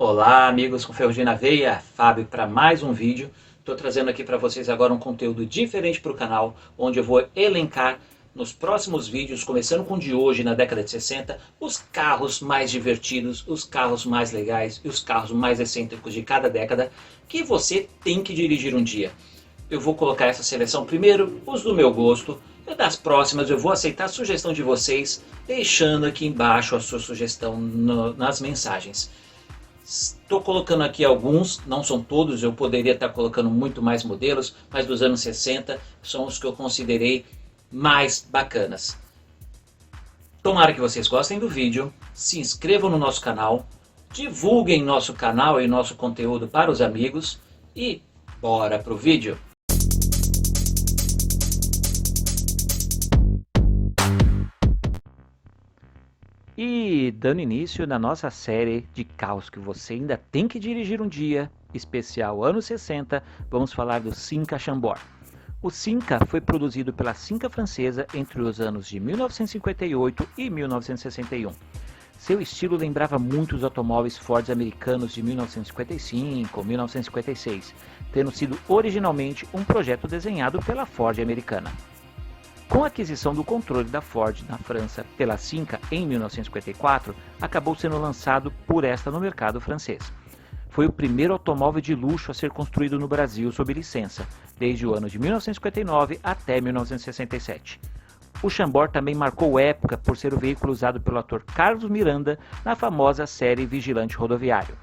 Olá, amigos com Ferrugem na Veia, Fábio para mais um vídeo. Estou trazendo aqui para vocês agora um conteúdo diferente para o canal, onde eu vou elencar nos próximos vídeos, começando com o de hoje, na década de 60, os carros mais divertidos, os carros mais legais e os carros mais excêntricos de cada década que você tem que dirigir um dia. Eu vou colocar essa seleção primeiro, os do meu gosto, e das próximas eu vou aceitar a sugestão de vocês, deixando aqui embaixo a sua sugestão nas mensagens. Estou colocando aqui alguns, não são todos, eu poderia estar colocando muito mais modelos, mas dos anos 60 são os que eu considerei mais bacanas. Tomara que vocês gostem do vídeo, se inscrevam no nosso canal, divulguem nosso canal e nosso conteúdo para os amigos e bora pro vídeo! E dando início na nossa série de carros que você ainda tem que dirigir um dia, especial anos 60, vamos falar do Simca Chambord. O Simca foi produzido pela Simca francesa entre os anos de 1958 e 1961. Seu estilo lembrava muito os automóveis Ford americanos de 1955 ou 1956, tendo sido originalmente um projeto desenhado pela Ford americana. Com a aquisição do controle da Ford na França pela Simca em 1954, acabou sendo lançado por esta no mercado francês. Foi o primeiro automóvel de luxo a ser construído no Brasil sob licença, desde o ano de 1959 até 1967. O Chambord também marcou época por ser o veículo usado pelo ator Carlos Miranda na famosa série Vigilante Rodoviário.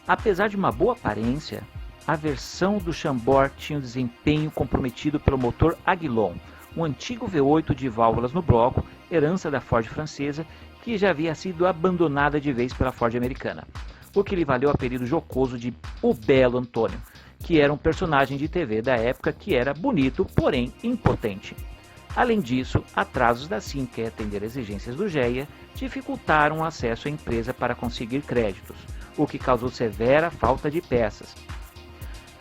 Apesar de uma boa aparência, a versão do Chambord tinha um desempenho comprometido pelo motor Aguilon, um antigo V8 de válvulas no bloco, herança da Ford francesa, que já havia sido abandonada de vez pela Ford americana, o que lhe valeu o apelido jocoso de O Belo Antônio, que era um personagem de TV da época que era bonito, porém impotente. Além disso, atrasos da Simca em atender exigências do GEA dificultaram o acesso à empresa para conseguir créditos, o que causou severa falta de peças.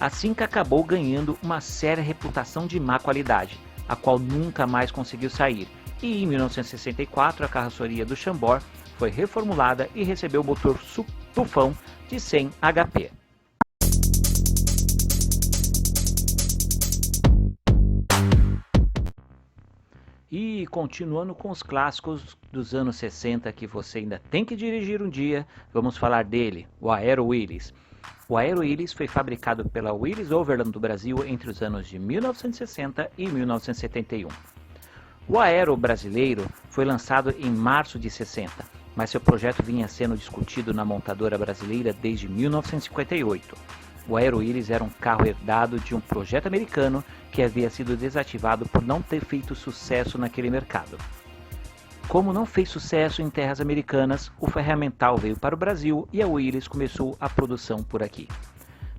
A Simca acabou ganhando uma séria reputação de má qualidade, a qual nunca mais conseguiu sair, e em 1964 a carroceria do Chambord foi reformulada e recebeu o motor tufão de 100 HP. E continuando com os clássicos dos anos 60 que você ainda tem que dirigir um dia, vamos falar dele, o Aero Willys. O Aero Willys foi fabricado pela Willys Overland do Brasil entre os anos de 1960 e 1971. O Aero brasileiro foi lançado em março de 60, mas seu projeto vinha sendo discutido na montadora brasileira desde 1958. O Aero Willys era um carro herdado de um projeto americano que havia sido desativado por não ter feito sucesso naquele mercado. Como não fez sucesso em terras americanas, o ferramental veio para o Brasil e a Willys começou a produção por aqui.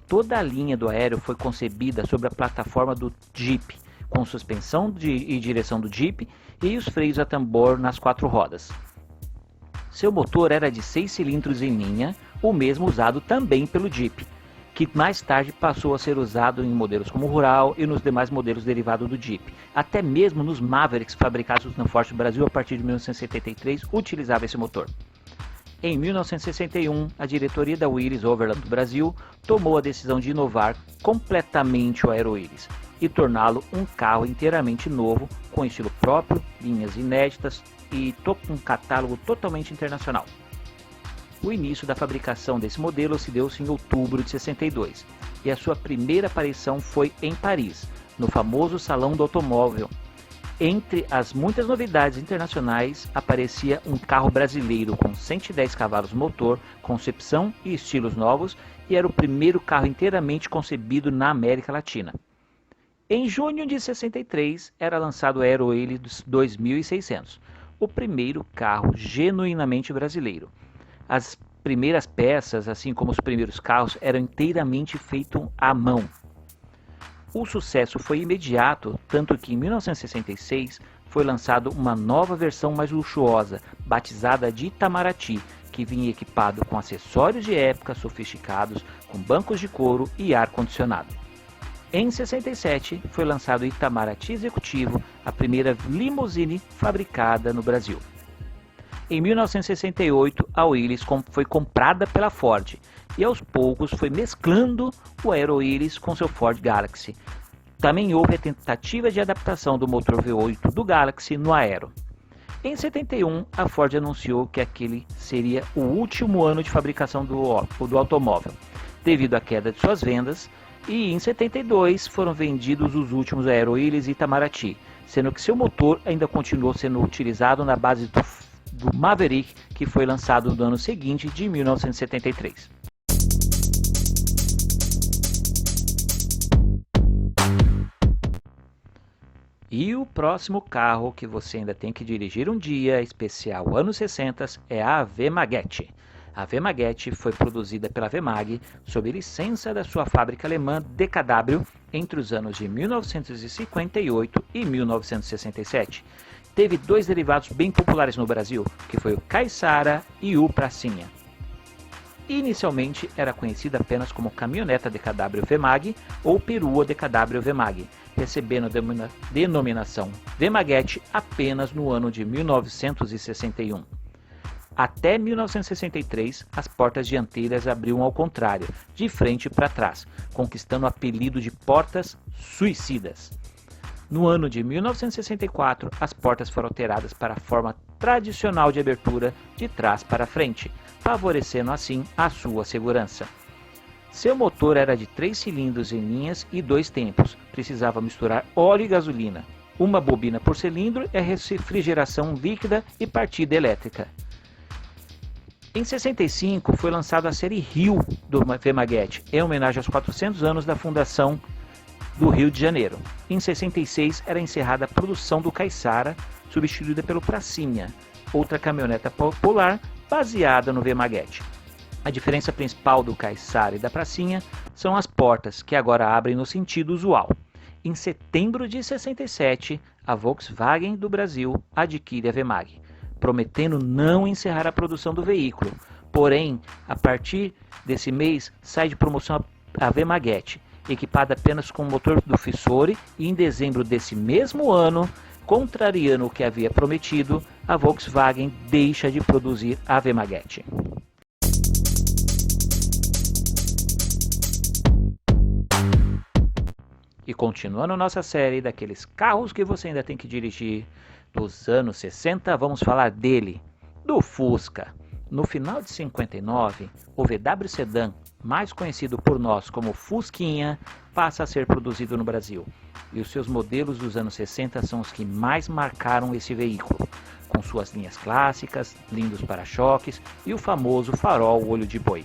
Toda a linha do Aero foi concebida sobre a plataforma do Jeep, com suspensão e direção do Jeep e os freios a tambor nas 4 rodas. Seu motor era de 6 cilindros em linha, o mesmo usado também pelo Jeep, que mais tarde passou a ser usado em modelos como o Rural e nos demais modelos derivados do Jeep. Até mesmo nos Mavericks fabricados na Ford Brasil a partir de 1973 utilizava esse motor. Em 1961, a diretoria da Willys Overland do Brasil tomou a decisão de inovar completamente o Aero Willys e torná-lo um carro inteiramente novo, com estilo próprio, linhas inéditas e um catálogo totalmente internacional. O início da fabricação desse modelo se deu em outubro de 62, e a sua primeira aparição foi em Paris, no famoso Salão do Automóvel. Entre as muitas novidades internacionais, aparecia um carro brasileiro com 110 cavalos motor, concepção e estilos novos, e era o primeiro carro inteiramente concebido na América Latina. Em junho de 63, era lançado o Aero Willys 2600, o primeiro carro genuinamente brasileiro. As primeiras peças, assim como os primeiros carros, eram inteiramente feitos à mão. O sucesso foi imediato, tanto que em 1966 foi lançado uma nova versão mais luxuosa, batizada de Itamaraty, que vinha equipado com acessórios de época sofisticados, com bancos de couro e ar-condicionado. Em 67 foi lançado o Itamaraty Executivo, a primeira limusine fabricada no Brasil. Em 1968, a Willys foi comprada pela Ford e aos poucos foi mesclando o Aero Willys com seu Ford Galaxy. Também houve a tentativa de adaptação do motor V8 do Galaxy no Aero. Em 71, a Ford anunciou que aquele seria o último ano de fabricação do automóvel, devido à queda de suas vendas, e em 72 foram vendidos os últimos Aero Willys Itamaraty, sendo que seu motor ainda continuou sendo utilizado na base do Maverick, que foi lançado no ano seguinte, de 1973. E o próximo carro que você ainda tem que dirigir um dia, especial anos 60, é a Wemaget. A Wemaget foi produzida pela Wemag sob licença da sua fábrica alemã DKW entre os anos de 1958 e 1967. Teve dois derivados bem populares no Brasil, que foi o Caissara e o Pracinha. Inicialmente era conhecida apenas como caminhoneta DKW Wemag ou perua DKW Wemag, recebendo a denominação Wemaget apenas no ano de 1961. Até 1963, as portas dianteiras abriam ao contrário, de frente para trás, conquistando o apelido de portas suicidas. No ano de 1964, as portas foram alteradas para a forma tradicional de abertura de trás para frente, favorecendo assim a sua segurança. Seu motor era de 3 cilindros em linhas e 2 tempos, precisava misturar óleo e gasolina, uma bobina por cilindro e refrigeração líquida e partida elétrica. Em 65 foi lançada a série Rio do Wemaget, em homenagem aos 400 anos da fundação do Rio de Janeiro. Em 66 era encerrada a produção do Caissara, substituída pelo Pracinha, outra caminhoneta popular baseada no Wemaget. A diferença principal do Caissara e da Pracinha são as portas, que agora abrem no sentido usual. Em setembro de 67, a Volkswagen do Brasil adquire a Wemag, prometendo não encerrar a produção do veículo. Porém, a partir desse mês, sai de promoção a Wemaget, equipada apenas com o motor do Fissore, e em dezembro desse mesmo ano, contrariando o que havia prometido, a Volkswagen deixa de produzir a Wemaget. E continuando nossa série daqueles carros que você ainda tem que dirigir dos anos 60, vamos falar dele, do Fusca. No final de 59, o VW Sedan, mais conhecido por nós como Fusquinha, passa a ser produzido no Brasil. E os seus modelos dos anos 60 são os que mais marcaram esse veículo, com suas linhas clássicas, lindos para-choques e o famoso farol olho de boi.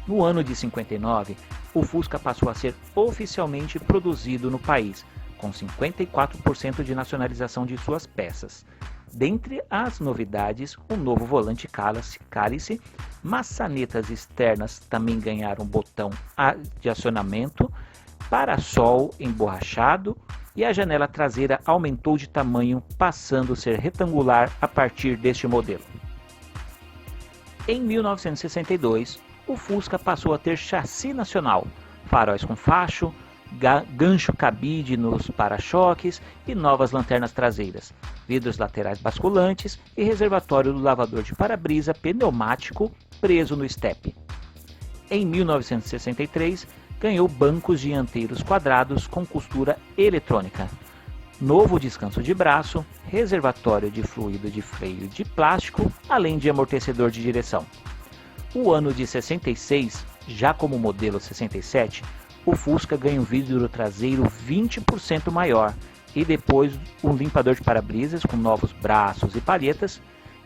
No ano de 59, o Fusca passou a ser oficialmente produzido no país, com 54% de nacionalização de suas peças. Dentre as novidades, o novo volante cálice, maçanetas externas também ganharam botão de acionamento, para-sol emborrachado e a janela traseira aumentou de tamanho, passando a ser retangular a partir deste modelo. Em 1962, o Fusca passou a ter chassi nacional, faróis com facho, gancho cabide nos para-choques e novas lanternas traseiras, vidros laterais basculantes e reservatório do lavador de para-brisa pneumático preso no estepe. Em 1963, ganhou bancos dianteiros quadrados com costura eletrônica, novo descanso de braço, reservatório de fluido de freio de plástico, além de amortecedor de direção. O ano de 66, já como modelo 67, o Fusca ganha um vidro traseiro 20% maior e depois um limpador de para-brisas com novos braços e palhetas.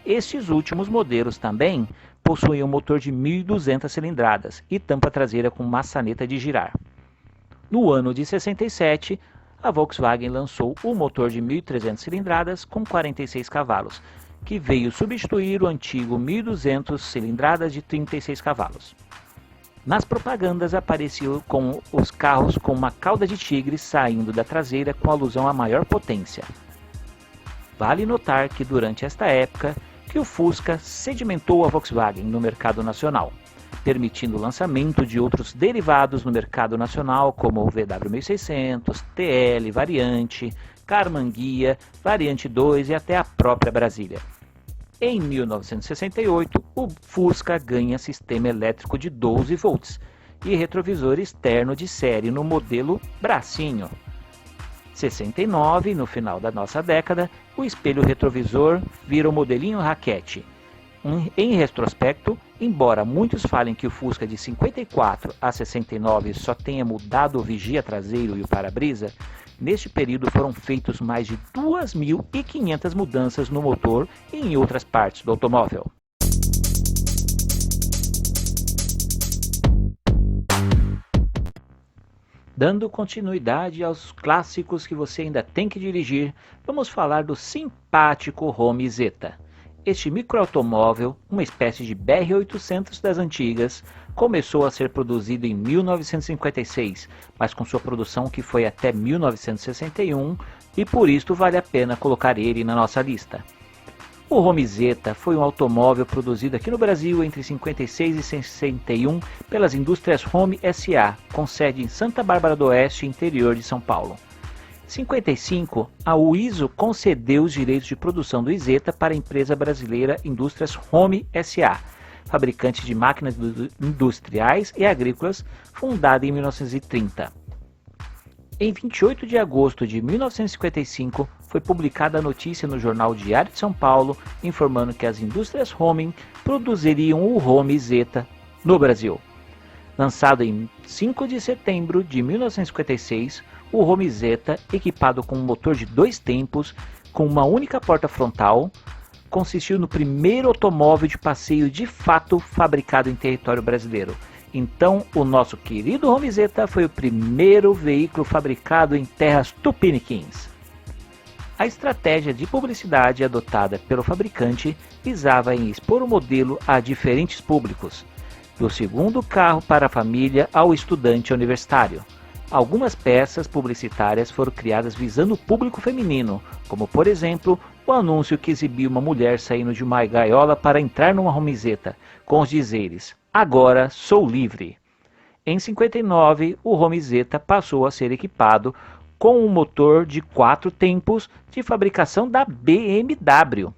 Estes últimos modelos também possuem um motor de 1.200 cilindradas e tampa traseira com maçaneta de girar. No ano de 67, a Volkswagen lançou o motor de 1.300 cilindradas com 46 cavalos, que veio substituir o antigo 1.200 cilindradas de 36 cavalos. Nas propagandas apareciam com os carros com uma cauda de tigre saindo da traseira com alusão à maior potência. Vale notar que durante esta época que o Fusca sedimentou a Volkswagen no mercado nacional, permitindo o lançamento de outros derivados no mercado nacional como o VW 1600, TL, Variante, Karmann Ghia, Variante 2 e até a própria Brasília. Em 1968, o Fusca ganha sistema elétrico de 12 volts e retrovisor externo de série no modelo Bracinho. 69, no final da nossa década, o espelho retrovisor vira o modelinho raquete. Em retrospecto, embora muitos falem que o Fusca de 54 a 69 só tenha mudado o vigia traseiro e o para-brisa, neste período foram feitos mais de 2.500 mudanças no motor e em outras partes do automóvel. Dando continuidade aos clássicos que você ainda tem que dirigir, vamos falar do simpático Home Zeta. Este microautomóvel, uma espécie de BR-800 das antigas, começou a ser produzido em 1956, mas com sua produção que foi até 1961, e por isto vale a pena colocar ele na nossa lista. O Home Zeta foi um automóvel produzido aqui no Brasil entre 56 e 61 pelas Indústrias Home S.A., com sede em Santa Bárbara do Oeste, interior de São Paulo. Em 55, a Wizo concedeu os direitos de produção do Zeta para a empresa brasileira Indústrias Home S.A., fabricante de máquinas industriais e agrícolas, fundada em 1930. Em 28 de agosto de 1955, foi publicada a notícia no jornal Diário de São Paulo, informando que as indústrias Home produziriam o Home Zeta no Brasil. Lançado em 5 de setembro de 1956, o Home Zeta, equipado com um motor de 2 tempos, com uma única porta frontal, consistiu no primeiro automóvel de passeio de fato fabricado em território brasileiro. Então, o nosso querido Home Zeta foi o primeiro veículo fabricado em terras tupiniquins. A estratégia de publicidade adotada pelo fabricante visava em expor o modelo a diferentes públicos, do segundo carro para a família ao estudante universitário. Algumas peças publicitárias foram criadas visando o público feminino, como por exemplo, o anúncio que exibia uma mulher saindo de uma gaiola para entrar numa Home Zeta, com os dizeres: "Agora sou livre". Em 59, o Home Zeta passou a ser equipado com um motor de 4 tempos de fabricação da BMW.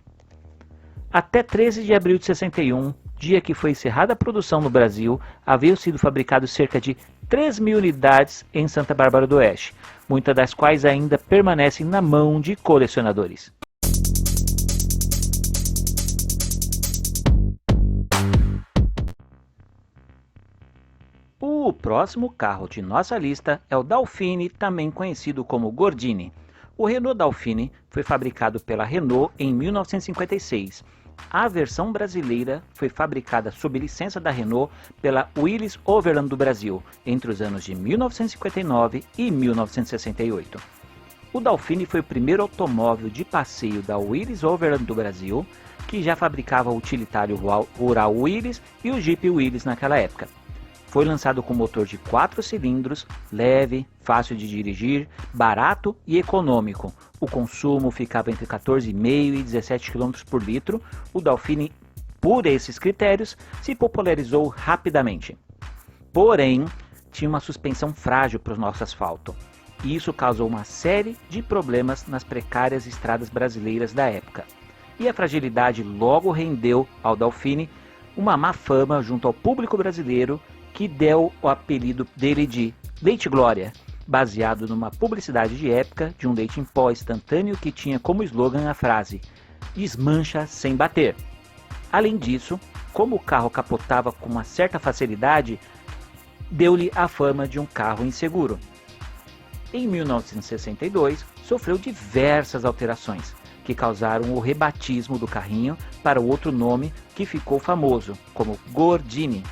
Até 13 de abril de 61, dia que foi encerrada a produção no Brasil, haviam sido fabricados cerca de 3.000 unidades em Santa Bárbara do Oeste, muitas das quais ainda permanecem na mão de colecionadores. O próximo carro de nossa lista é o Dauphine, também conhecido como Gordini. O Renault Dauphine foi fabricado pela Renault em 1956. A versão brasileira foi fabricada sob licença da Renault pela Willys Overland do Brasil, entre os anos de 1959 e 1968. O Dauphine foi o primeiro automóvel de passeio da Willys Overland do Brasil, que já fabricava o utilitário rural Willys e o Jeep Willys naquela época. Foi lançado com motor de 4 cilindros, leve, fácil de dirigir, barato e econômico. O consumo ficava entre 14,5 e 17 km por litro. O Dauphine, por esses critérios, se popularizou rapidamente. Porém, tinha uma suspensão frágil para o nosso asfalto. E isso causou uma série de problemas nas precárias estradas brasileiras da época. E a fragilidade logo rendeu ao Dauphine uma má fama junto ao público brasileiro, que deu o apelido dele de Leite Glória, baseado numa publicidade de época de um leite em pó instantâneo que tinha como slogan a frase "desmancha sem bater". Além disso, como o carro capotava com uma certa facilidade, deu-lhe a fama de um carro inseguro. Em 1962, sofreu diversas alterações, que causaram o rebatismo do carrinho para o outro nome que ficou famoso, como Gordini.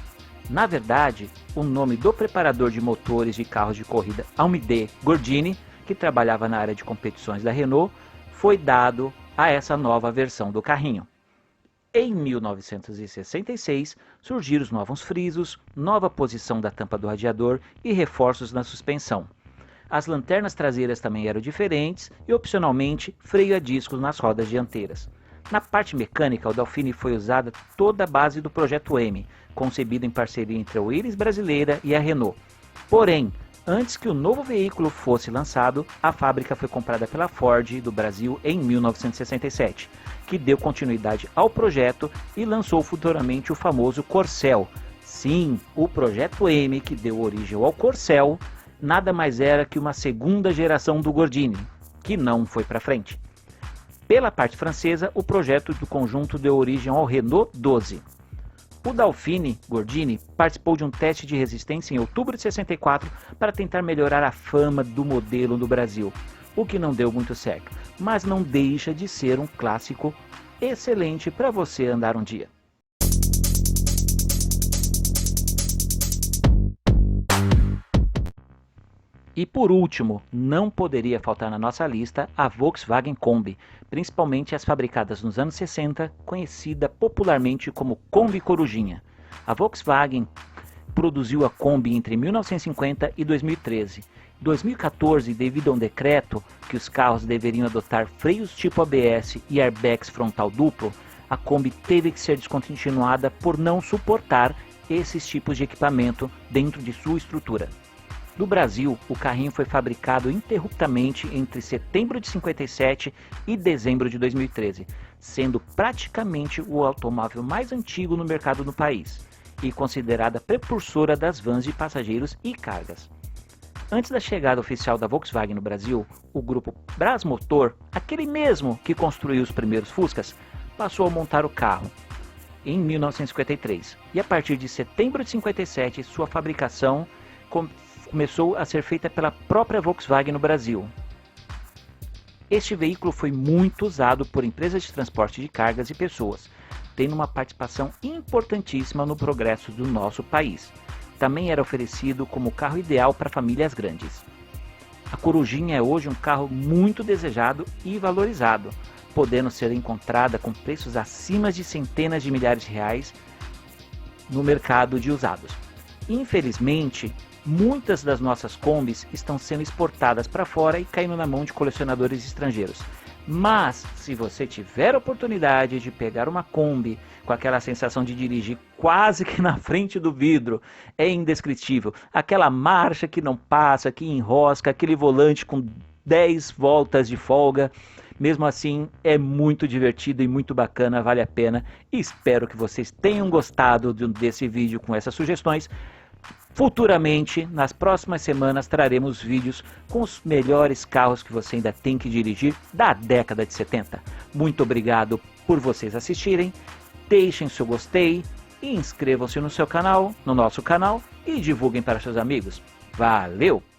Na verdade, o nome do preparador de motores de carros de corrida Almide Gordini, que trabalhava na área de competições da Renault, foi dado a essa nova versão do carrinho. Em 1966, surgiram os novos frisos, nova posição da tampa do radiador e reforços na suspensão. As lanternas traseiras também eram diferentes e, opcionalmente, freio a discos nas rodas dianteiras. Na parte mecânica, o Dauphine foi usada toda a base do Projeto M, concebido em parceria entre a Willys brasileira e a Renault. Porém, Antes que o novo veículo fosse lançado, a fábrica foi comprada pela Ford do Brasil em 1967, que deu continuidade ao projeto e lançou futuramente o famoso Corcel. Sim, o Projeto M, que deu origem ao Corcel, nada mais era que uma segunda geração do Gordini, que não foi para frente. Pela parte francesa, o projeto do conjunto deu origem ao Renault 12. O Dauphine Gordini participou de um teste de resistência em outubro de 64 para tentar melhorar a fama do modelo no Brasil, o que não deu muito certo, mas não deixa de ser um clássico excelente para você andar um dia. E por último, não poderia faltar na nossa lista a Volkswagen Kombi, principalmente as fabricadas nos anos 60, conhecida popularmente como Kombi Corujinha. A Volkswagen produziu a Kombi entre 1950 e 2013. Em 2014, devido a um decreto que os carros deveriam adotar freios tipo ABS e airbags frontal duplo, a Kombi teve que ser descontinuada por não suportar esses tipos de equipamento dentro de sua estrutura. No Brasil, o carrinho foi fabricado ininterruptamente entre setembro de 57 e dezembro de 2013, sendo praticamente o automóvel mais antigo no mercado no país e considerada precursora das vans de passageiros e cargas. Antes da chegada oficial da Volkswagen no Brasil, o grupo Brasmotor, aquele mesmo que construiu os primeiros Fuscas, passou a montar o carro em 1953 e a partir de setembro de 57 sua fabricação começou a ser feita pela própria Volkswagen no Brasil. Este veículo foi muito usado por empresas de transporte de cargas e pessoas, tendo uma participação importantíssima no progresso do nosso país. Também era oferecido como carro ideal para famílias grandes. A Corujinha é hoje um carro muito desejado e valorizado, podendo ser encontrada com preços acima de centenas de milhares de reais no mercado de usados. Infelizmente, muitas das nossas Kombis estão sendo exportadas para fora e caindo na mão de colecionadores estrangeiros. Mas, se você tiver a oportunidade de pegar uma Kombi com aquela sensação de dirigir quase que na frente do vidro, é indescritível. Aquela marcha que não passa, que enrosca, aquele volante com 10 voltas de folga. Mesmo assim, é muito divertido e muito bacana, vale a pena. E espero que vocês tenham gostado desse vídeo com essas sugestões. Futuramente, nas próximas semanas, traremos vídeos com os melhores carros que você ainda tem que dirigir da década de 70. Muito obrigado por vocês assistirem, deixem seu gostei e inscrevam-se no nosso canal e divulguem para seus amigos. Valeu!